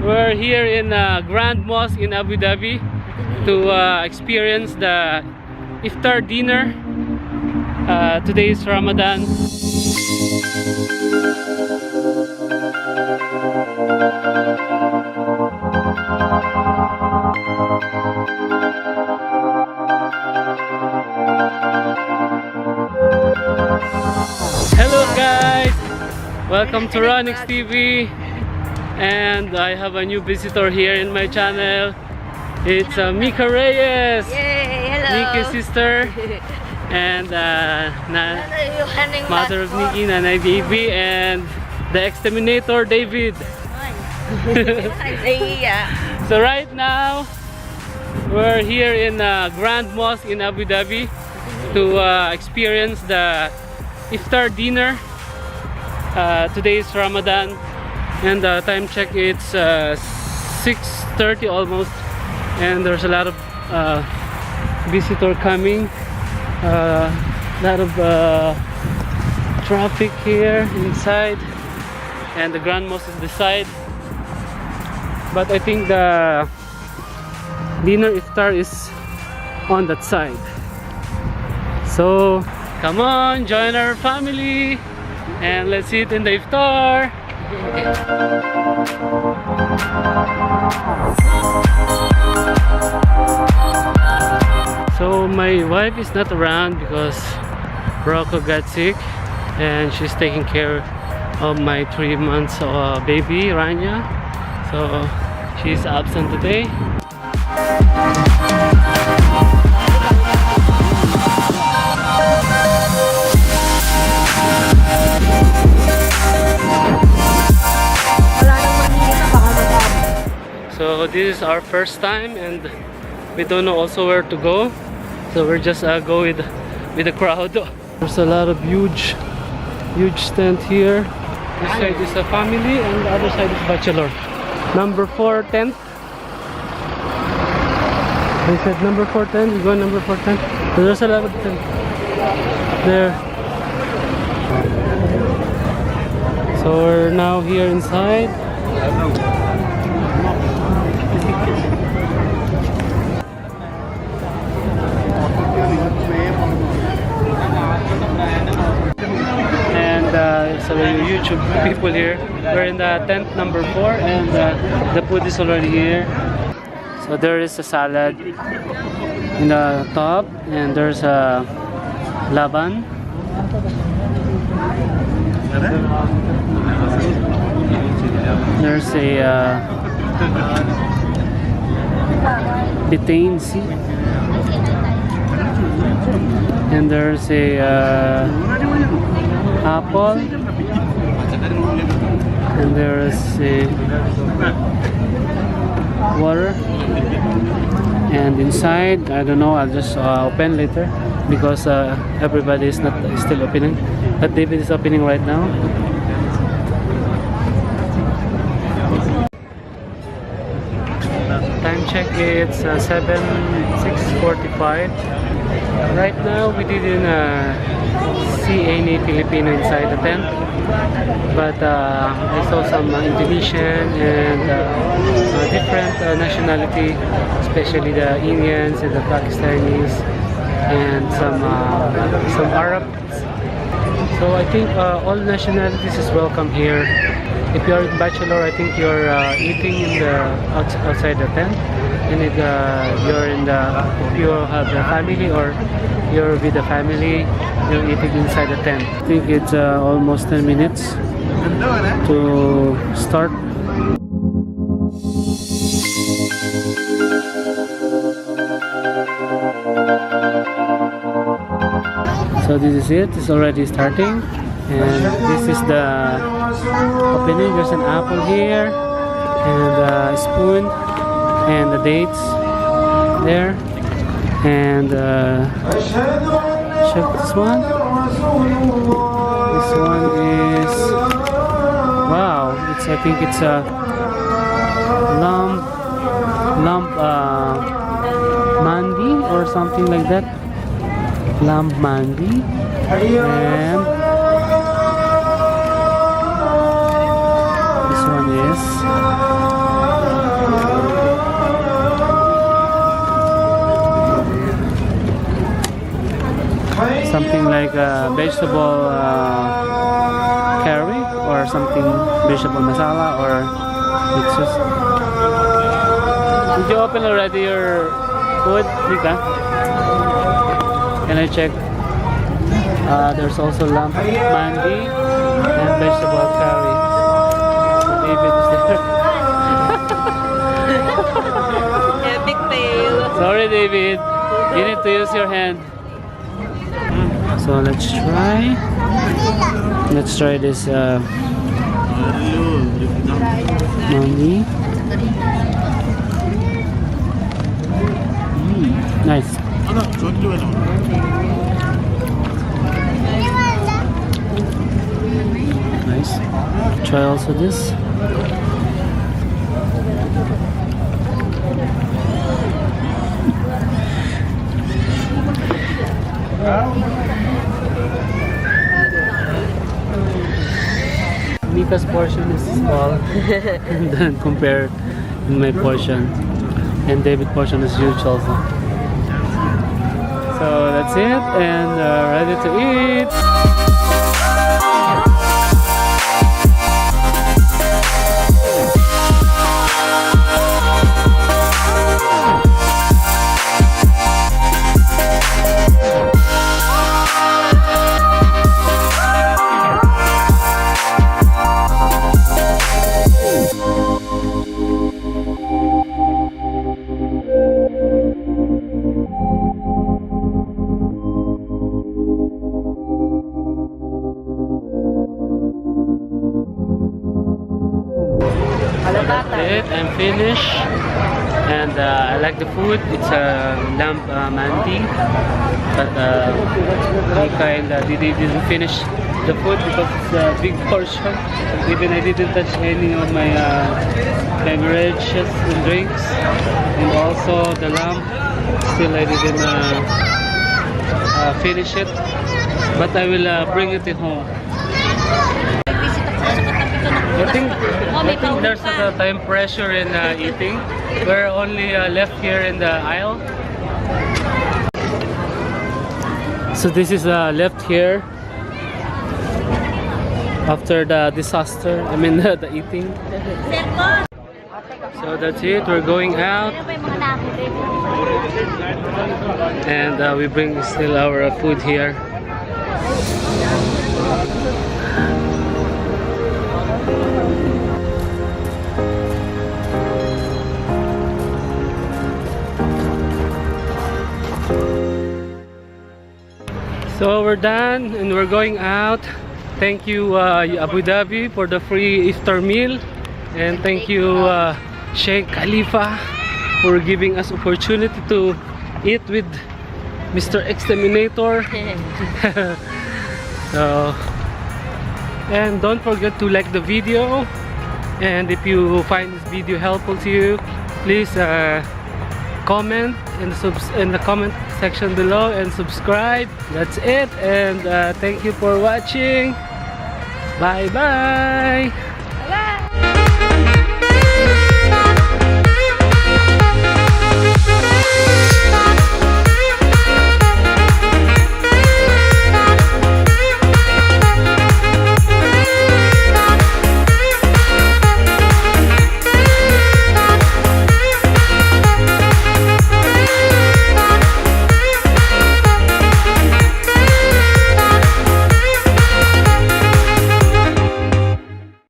We're here in Grand Mosque in Abu Dhabi to experience the Iftar dinner. Today is Ramadan. Hello guys! Welcome to Ronix TV. And I have a new visitor here in my channel. It's Mika Reyes. Yay! Hello! Nikki's sister. And mother of Nikki, Nanay Baby, and the exterminator David. So right now we're here in Grand Mosque in Abu Dhabi to experience the Iftar dinner. Today is Ramadan and time check, it's 6:30 almost, and there's a lot of visitor coming. Lot of traffic here inside, and the Grand Mosque is this side. But I think the dinner iftar is on that side. So come on, join our family and let's eat in the iftar. So my wife is not around because Rocco got sick and she's taking care of my 3 months baby Rania. So she's absent today. So this is our first time and we don't know also where to go. So we're just go with the crowd. There's a lot of huge tent here. This side is a family and the other side is bachelor. Number 4 tent. They said number 4 tent. We go number 4 tent. So there's a lot of tent there. So we're now here inside. So the YouTube people here. We're in the tent number 4 and the food is already here. So there is a salad in the top and there's a laban. There's a betaine seed. And there's a apple, and there is a water, and inside I don't know, I'll just open later because everybody is not still opening, but David is opening right now. Time check, it's 6:45. Right now we didn't see any Filipino inside the tent, but I saw some Indonesian and different nationality, especially the Indians and the Pakistanis and some Arabs. So I think all nationalities is welcome here. If you are a bachelor, I think you're eating in the outside the tent, and if you have a family or you're with the family, you're eating inside the tent. I think it's almost 10 minutes to start. So this is it. It's already starting, and this is the opening. There's an apple here and a spoon and the dates there, and check this one. This one is, wow, it's, I think it's a lamb mandi or something like that. Lamb mandi. And this one is like a vegetable curry or something, vegetable masala or mixes. Did you open already your food, Rika? Can I check? There's also lamb mandi and vegetable curry. So David is there. Epic fail. Sorry, David. You need to use your hand. So let's try. Let's try this mandi. Nice. Nice. Try also this. Mika's portion is small and then compare in my portion, and David's portion is huge also. So that's it, and ready to eat. That's it, I'm finished, and I like the food. It's a lamb mandi, but Mika and Didi didn't finish the food because it's a big portion. Even I didn't touch any of my beverages and drinks, and also the lamb. Still I didn't finish it, but I will bring it home. I think there's a time pressure in eating. We're only left here in the aisle. So this is left here after the disaster, I mean the eating. So that's it, we're going out. And we bring still our food here. So we're done and we're going out. Thank you Abu Dhabi for the free iftar meal, and thank you Sheikh Khalifa for giving us opportunity to eat with Mr. Exterminator. So, and don't forget to like the video, and if you find this video helpful to you, please comment in the comment section below and subscribe. That's it, and thank you for watching. Bye bye.